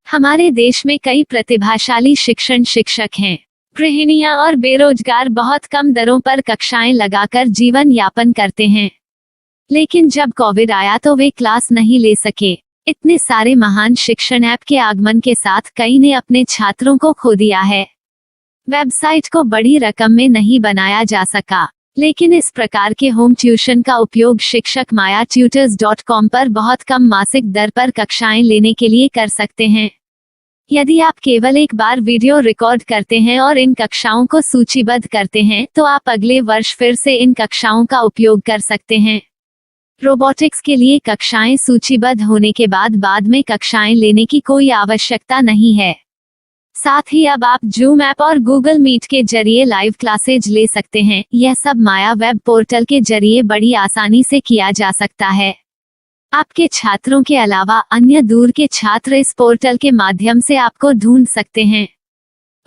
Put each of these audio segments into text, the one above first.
हमारे देश में कई प्रतिभाशाली शिक्षण शिक्षक हैं। गृहिणियां और बेरोजगार बहुत कम दरों पर कक्षाएं लगाकर जीवन यापन करते हैं। लेकिन जब कोविड आया तो वे क्लास नहीं ले सके। इतने सारे महान शिक्षण ऐप के आगमन के साथ कई ने अपने छात्रों को खो दिया है। वेबसाइट को बड़ी रकम में नहीं बनाया जा सका, लेकिन इस प्रकार के होम ट्यूशन का उपयोग शिक्षक myatutors.com पर बहुत कम मासिक दर पर कक्षाएं लेने के लिए कर सकते हैं। यदि आप केवल एक बार वीडियो रिकॉर्ड करते हैं और इन कक्षाओं को सूचीबद्ध करते हैं तो आप अगले वर्ष फिर से इन कक्षाओं का उपयोग कर सकते हैं। रोबोटिक्स के लिए कक्षाएं सूचीबद्ध होने के बाद में कक्षाएं लेने की कोई आवश्यकता नहीं है। साथ ही अब आप जूम ऐप और गूगल मीट के जरिए लाइव क्लासेज ले सकते हैं। यह सब माया वेब पोर्टल के जरिए बड़ी आसानी से किया जा सकता है। आपके छात्रों के अलावा अन्य दूर के छात्र इस पोर्टल के माध्यम से आपको ढूंढ सकते हैं।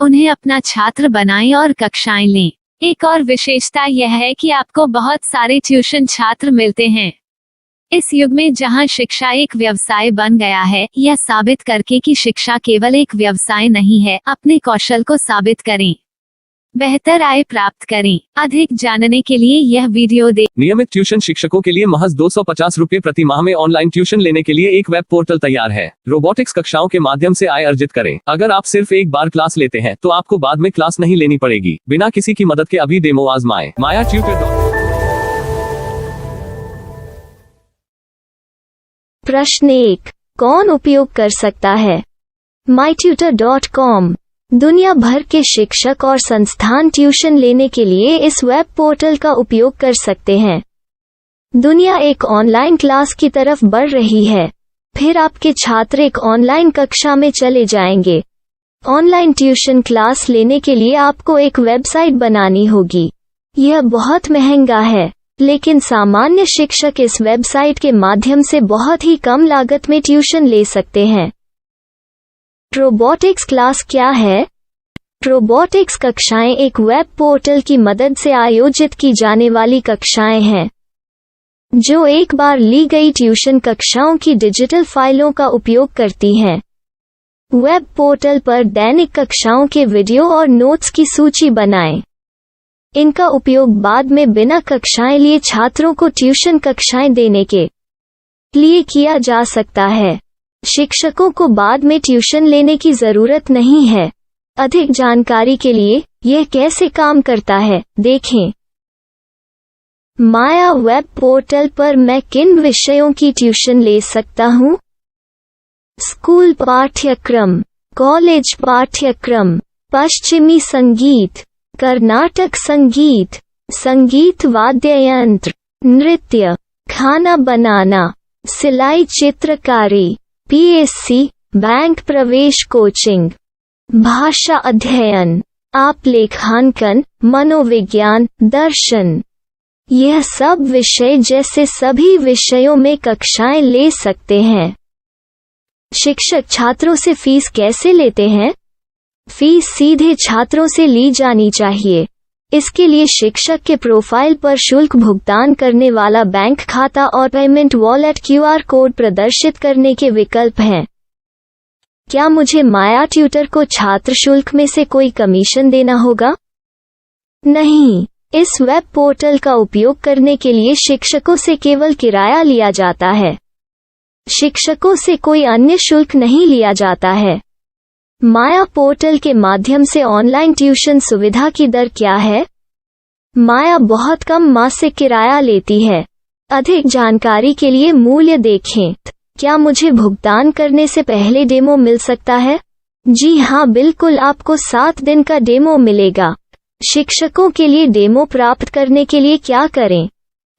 उन्हें अपना छात्र बनाएं और कक्षाएं लें। एक और विशेषता यह है कि आपको बहुत सारे ट्यूशन छात्र मिलते हैं। इस युग में जहां शिक्षा एक व्यवसाय बन गया है, यह साबित करके कि शिक्षा केवल एक व्यवसाय नहीं है, अपने कौशल को साबित करें, बेहतर आय प्राप्त करें। अधिक जानने के लिए यह वीडियो देखें। नियमित ट्यूशन शिक्षकों के लिए महज 250 रुपए प्रति माह में ऑनलाइन ट्यूशन लेने के लिए एक वेब पोर्टल तैयार है। रोबोटिक्स कक्षाओं के माध्यम से आय अर्जित करें। अगर आप सिर्फ एक बार क्लास लेते हैं तो आपको बाद में क्लास नहीं लेनी पड़ेगी। बिना किसी की मदद के अभी डेमो आजमाएं। myatutors.com। प्रश्न 1, कौन उपयोग कर सकता है? mytutor.com दुनिया भर के शिक्षक और संस्थान ट्यूशन लेने के लिए इस वेब पोर्टल का उपयोग कर सकते हैं। दुनिया एक ऑनलाइन क्लास की तरफ बढ़ रही है। फिर आपके छात्र एक ऑनलाइन कक्षा में चले जाएंगे। ऑनलाइन ट्यूशन क्लास लेने के लिए आपको एक वेबसाइट बनानी होगी। यह बहुत महंगा है, लेकिन सामान्य शिक्षक इस वेबसाइट के माध्यम से बहुत ही कम लागत में ट्यूशन ले सकते हैं। रोबोटिक्स क्लास क्या है? रोबोटिक्स कक्षाएं एक वेब पोर्टल की मदद से आयोजित की जाने वाली कक्षाएं हैं, जो एक बार ली गई ट्यूशन कक्षाओं की डिजिटल फाइलों का उपयोग करती हैं। वेब पोर्टल पर दैनिक कक्षाओं के वीडियो और नोट्स की सूची बनाएं। इनका उपयोग बाद में बिना कक्षाएं लिए छात्रों को ट्यूशन कक्षाएं देने के लिए किया जा सकता है। शिक्षकों को बाद में ट्यूशन लेने की जरूरत नहीं है। अधिक जानकारी के लिए यह कैसे काम करता है, देखें। माया वेब पोर्टल पर मैं किन विषयों की ट्यूशन ले सकता हूँ? स्कूल पाठ्यक्रम, कॉलेज पाठ्यक्रम, पश्चिमी संगीत, कर्नाटक संगीत, संगीत वाद्य यंत्र, नृत्य, खाना बनाना, सिलाई चित्रकारी, पीएससी, बैंक प्रवेश कोचिंग, भाषा अध्ययन, आप लेखांकन, मनोविज्ञान, दर्शन। यह सब विषय जैसे सभी विषयों में कक्षाएं ले सकते हैं। शिक्षक छात्रों से फीस कैसे लेते हैं? फीस सीधे छात्रों से ली जानी चाहिए। इसके लिए शिक्षक के प्रोफाइल पर शुल्क भुगतान करने वाला बैंक खाता और पेमेंट वॉलेट क्यूआर कोड प्रदर्शित करने के विकल्प हैं। क्या मुझे माया ट्यूटर को छात्र शुल्क में से कोई कमीशन देना होगा? नहीं, इस वेब पोर्टल का उपयोग करने के लिए शिक्षकों से केवल किराया लिया जाता है। शिक्षकों से कोई अन्य शुल्क नहीं लिया जाता है। माया पोर्टल के माध्यम से ऑनलाइन ट्यूशन सुविधा की दर क्या है? माया बहुत कम मासिक किराया लेती है। अधिक जानकारी के लिए मूल्य देखें। क्या मुझे भुगतान करने से पहले डेमो मिल सकता है? जी हाँ, बिल्कुल, आपको 7 दिन का डेमो मिलेगा। शिक्षकों के लिए डेमो प्राप्त करने के लिए क्या करें?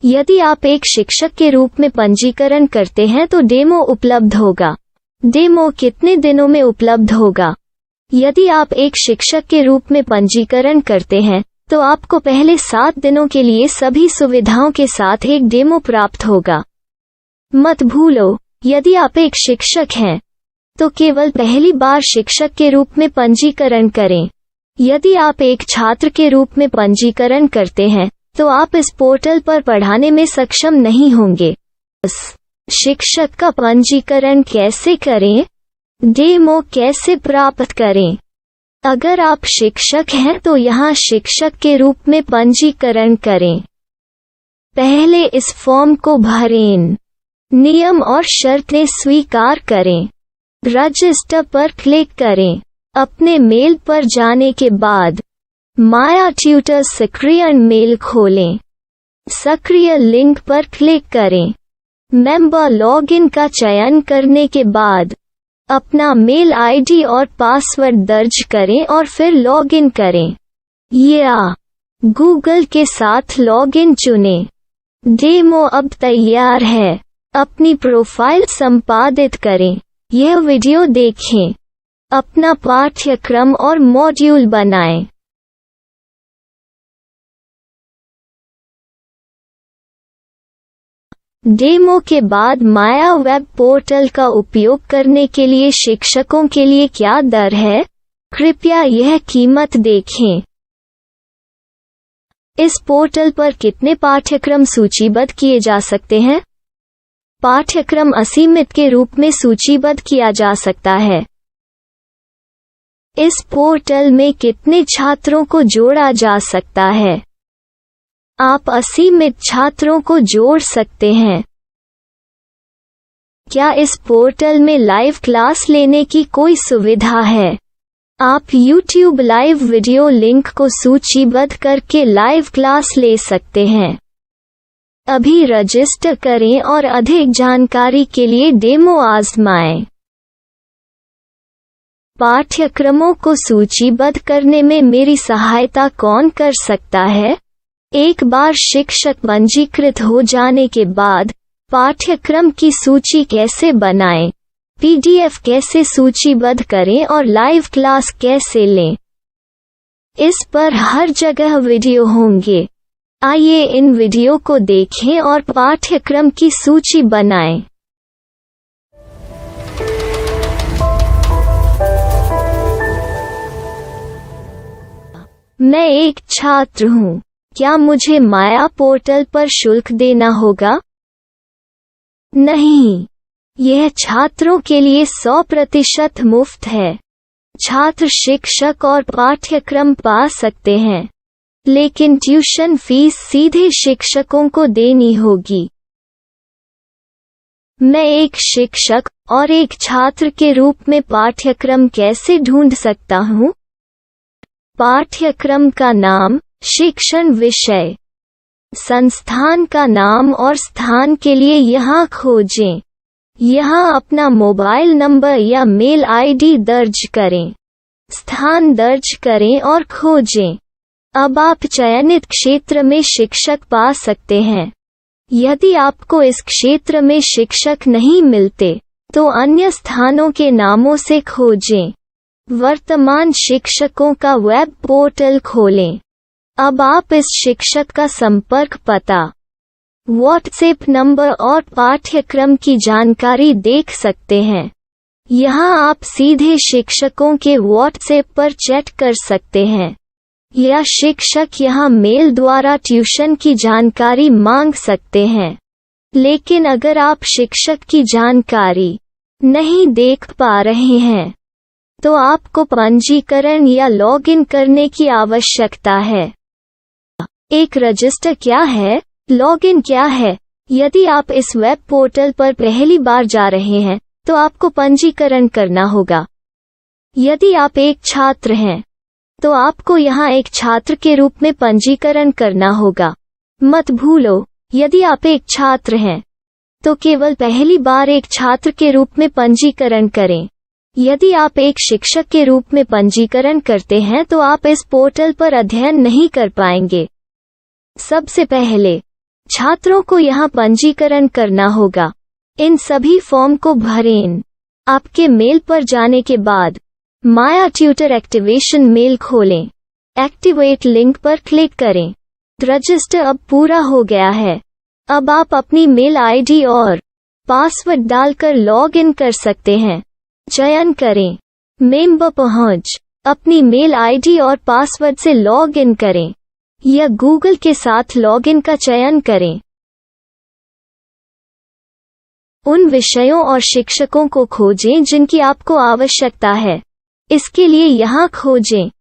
यदि आप एक शिक्षक के रूप में पंजीकरण करते हैं तो डेमो उपलब्ध होगा। डेमो कितने दिनों में उपलब्ध होगा? यदि आप एक शिक्षक के रूप में पंजीकरण करते हैं तो आपको पहले 7 दिनों के लिए सभी सुविधाओं के साथ एक डेमो प्राप्त होगा। मत भूलो, यदि आप एक शिक्षक हैं तो केवल पहली बार शिक्षक के रूप में पंजीकरण करें। यदि आप एक छात्र के रूप में पंजीकरण करते हैं तो आप इस पोर्टल पर पढ़ाने में सक्षम नहीं होंगे। शिक्षक का पंजीकरण कैसे करें? डेमो कैसे प्राप्त करें? अगर आप शिक्षक हैं तो यहाँ शिक्षक के रूप में पंजीकरण करें। पहले इस फॉर्म को भरें। नियम और शर्तें स्वीकार करें। रजिस्टर पर क्लिक करें। अपने मेल पर जाने के बाद माया ट्यूटर सक्रिय मेल खोलें। सक्रिय लिंक पर क्लिक करें। मेंबर लॉगिन का चयन करने के बाद अपना मेल आईडी और पासवर्ड दर्ज करें और फिर लॉगिन करें या गूगल के साथ लॉगिन चुनें। डेमो अब तैयार है। अपनी प्रोफाइल संपादित करें। यह वीडियो देखें। अपना पाठ्यक्रम और मॉड्यूल बनाएं। डेमो के बाद माया वेब पोर्टल का उपयोग करने के लिए शिक्षकों के लिए क्या दर है? कृपया यह कीमत देखें। इस पोर्टल पर कितने पाठ्यक्रम सूचीबद्ध किए जा सकते हैं? पाठ्यक्रम असीमित के रूप में सूचीबद्ध किया जा सकता है। इस पोर्टल में कितने छात्रों को जोड़ा जा सकता है? आप असीमित छात्रों को जोड़ सकते हैं। क्या इस पोर्टल में लाइव क्लास लेने की कोई सुविधा है? आप YouTube लाइव वीडियो लिंक को सूचीबद्ध करके लाइव क्लास ले सकते हैं। अभी रजिस्टर करें और अधिक जानकारी के लिए डेमो आजमाएं। पाठ्यक्रमों को सूचीबद्ध करने में मेरी सहायता कौन कर सकता है? एक बार शिक्षक पंजीकृत हो जाने के बाद पाठ्यक्रम की सूची कैसे बनाएं? PDF कैसे सूचीबद्ध करें और लाइव क्लास कैसे लें? इस पर हर जगह वीडियो होंगे। आइए इन वीडियो को देखें और पाठ्यक्रम की सूची बनाएं। मैं एक छात्र हूँ। क्या मुझे माया पोर्टल पर शुल्क देना होगा? नहीं, यह छात्रों के लिए 100% मुफ्त है। छात्र शिक्षक और पाठ्यक्रम पा सकते हैं, लेकिन ट्यूशन फीस सीधे शिक्षकों को देनी होगी। मैं एक शिक्षक और एक छात्र के रूप में पाठ्यक्रम कैसे ढूंढ सकता हूँ? पाठ्यक्रम का नाम, शिक्षण विषय, संस्थान का नाम और स्थान के लिए यहाँ खोजें। यहाँ अपना मोबाइल नंबर या मेल आईडी दर्ज करें। स्थान दर्ज करें और खोजें। अब आप चयनित क्षेत्र में शिक्षक पा सकते हैं। यदि आपको इस क्षेत्र में शिक्षक नहीं मिलते, तो अन्य स्थानों के नामों से खोजें। वर्तमान शिक्षकों का वेब पोर्टल खोलें। अब आप इस शिक्षक का संपर्क पता, व्हाट्सएप नंबर और पाठ्यक्रम की जानकारी देख सकते हैं। यहाँ आप सीधे शिक्षकों के व्हाट्सएप पर चैट कर सकते हैं या शिक्षक यहाँ मेल द्वारा ट्यूशन की जानकारी मांग सकते हैं। लेकिन अगर आप शिक्षक की जानकारी नहीं देख पा रहे हैं, तो आपको पंजीकरण या लॉगिन करने की आवश्यकता है। एक रजिस्टर क्या है? लॉगिन क्या है? यदि आप इस वेब पोर्टल पर पहली बार जा रहे हैं, तो आपको पंजीकरण करना होगा। यदि आप एक छात्र हैं, तो आपको यहाँ एक छात्र के रूप में पंजीकरण करना होगा। मत भूलो, यदि आप एक छात्र हैं, तो केवल पहली बार एक छात्र के रूप में पंजीकरण करें। यदि आप एक शिक्षक के रूप में पंजीकरण करते हैं, तो आप इस पोर्टल पर अध्ययन नहीं कर पाएंगे। सबसे पहले छात्रों को यहाँ पंजीकरण करना होगा। इन सभी फॉर्म को भरें। आपके मेल पर जाने के बाद माया ट्यूटर एक्टिवेशन मेल खोलें। एक्टिवेट लिंक पर क्लिक करें। रजिस्टर अब पूरा हो गया है। अब आप अपनी मेल आईडी और पासवर्ड डालकर लॉग इन कर सकते हैं। चयन करें मेंबर पहुंच। अपनी मेल आईडी और पासवर्ड से लॉग इन करें या गूगल के साथ लॉगिन का चयन करें। उन विषयों और शिक्षकों को खोजें जिनकी आपको आवश्यकता है। इसके लिए यहाँ खोजें।